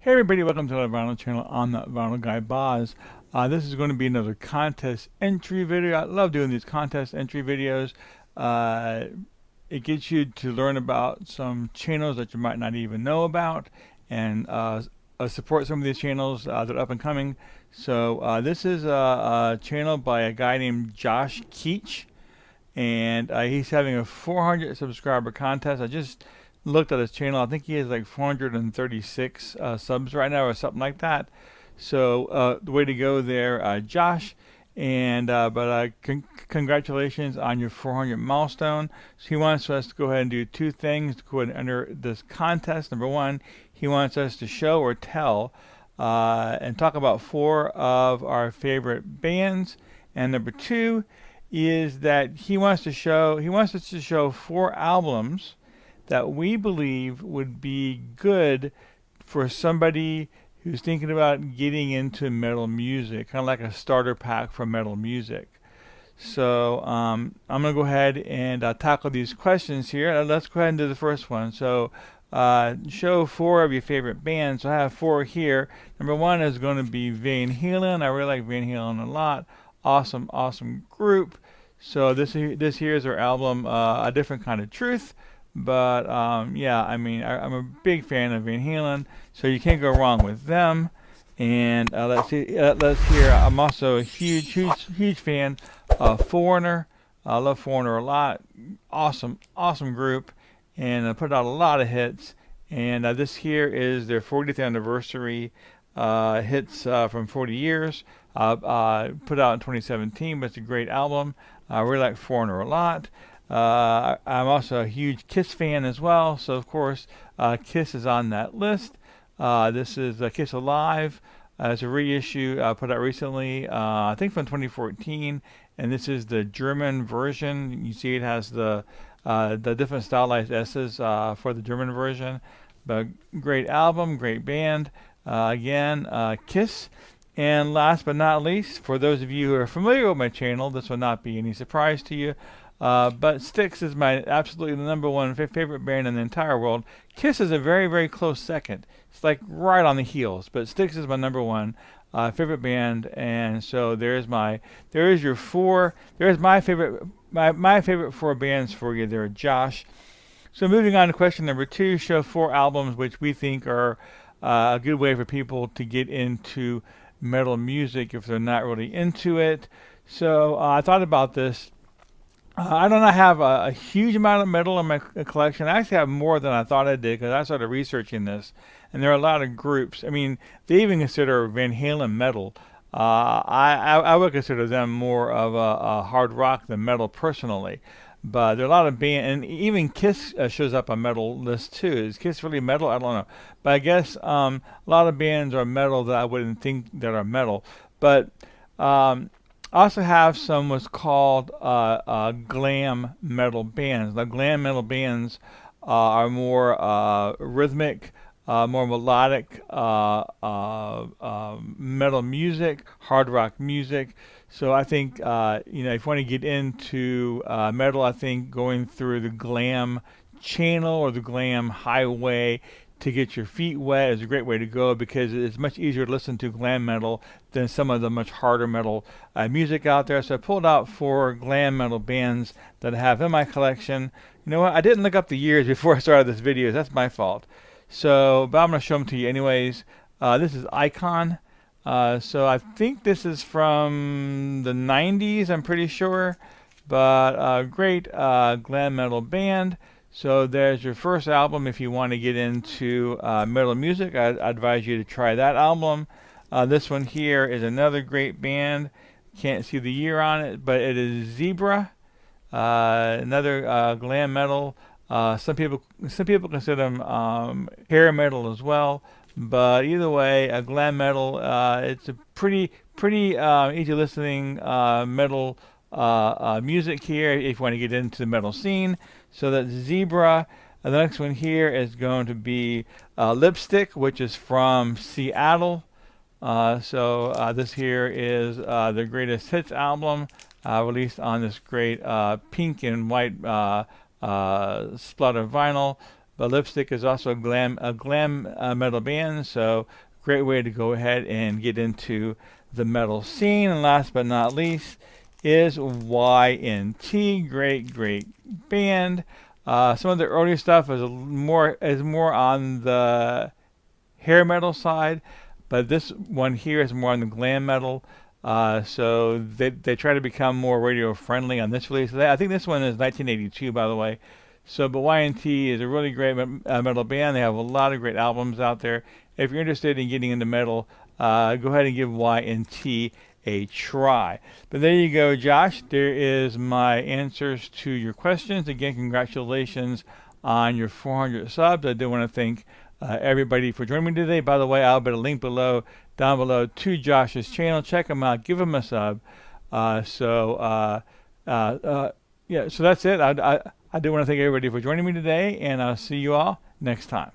Hey everybody, welcome to the Vinyl channel. I'm the Vinyl Guy Boz. This is going to be another contest entry video. I love doing these contest entry videos. Uh, it gets you to learn about some channels that you might not even know about, and support some of these channels that are up and coming. So this is a channel by a guy named Josh Keech, and he's having a 400 subscriber contest. I just looked at his channel. I think he has like 436 subs right now or something like that. So the way to go there, Josh. And congratulations on your 400 milestone. So he wants us to go ahead and do two things to go ahead and enter this contest. Number one, he wants us to show or tell and talk about four of our favorite bands. And number two is that he wants us to show four albums that we believe would be good for somebody who's thinking about getting into metal music, kind of like a starter pack for metal music. So I'm going to go ahead and tackle these questions here. Let's go ahead and do the first one. So show four of your favorite bands. So I have four here. Number one is going to be Van Halen. I really like Van Halen a lot. Awesome group. So this here is their album, A Different Kind of Truth. But yeah, I mean, I'm a big fan of Van Halen, so you can't go wrong with them. And let's hear. I'm also a huge fan of Foreigner. I love Foreigner a lot. Awesome group, and put out a lot of hits. And this here is their 40th anniversary hits from 40 years. Put out in 2017, but it's a great album. I really like Foreigner a lot. I'm also a huge Kiss fan as well, so of course Kiss is on that list. This is Kiss Alive. It's a reissue put out recently, I think from 2014, and this is the German version. You see it has the different stylized S's for the German version. But great album, great band. Again, Kiss. And last but not least, for those of you who are familiar with my channel, this will not be any surprise to you. But Styx is my absolutely number one favorite band in the entire world. Kiss is a very close second. It's like right on the heels, but Styx is my number one favorite band. And so there's my favorite four bands for you there, Josh. So moving on to question number two, show four albums which we think are a good way for people to get into metal music if they're not really into it. So I thought about this. I don't have a huge amount of metal in my collection. I actually have more than I thought I did because I started researching this, and there are a lot of groups. I mean, they even consider Van Halen metal. I would consider them more of a hard rock than metal personally. But there are a lot of bands, and even Kiss shows up on metal list too. Is Kiss really metal? I don't know. But I guess a lot of bands are metal that I wouldn't think that are metal. But I also have some what's called glam metal bands. Now, glam metal bands are more rhythmic, more melodic metal music, hard rock music. So I think if you want to get into metal, I think going through the glam channel or the glam highway to get your feet wet is a great way to go because it's much easier to listen to glam metal than some of the much harder metal music out there. So I pulled out four glam metal bands that I have in my collection. You know what? I didn't look up the years before I started this video. That's my fault. So, but I'm going to show them to you anyways. This is Icon. So I think this is from the 90s, I'm pretty sure. But great glam metal band. So there's your first album if you want to get into metal music. I advise you to try that album. This one here is another great band. Can't see the year on it, but it is Zebra. Another glam metal. Some people consider them hair metal as well. But either way, a glam metal. It's a pretty easy listening metal music here if you want to get into the metal scene. So that's Zebra. The next one here is going to be Lipstick, which is from Seattle. So this here is the greatest hits album released on this great pink and white splatter vinyl. but lipstick is also a glam metal band, so great way to go ahead and get into the metal scene. And last but not least is Y&T, great band. Some of the early stuff is more on the hair metal side, but this one here is more on the glam metal. So they try to become more radio friendly on this release. I think this one is 1982, by the way. So, but Y&T is a really great metal band. They have a lot of great albums out there. If you're interested in getting into metal, go ahead and give Y&T a try. But there you go, Josh. There is my answers to your questions. Again, congratulations on your 400 subs. I do want to thank everybody for joining me today. By the way, I'll put a link down below to Josh's channel. Check him out. Give him a sub. Yeah, so that's it. I do want to thank everybody for joining me today, and I'll see you all next time.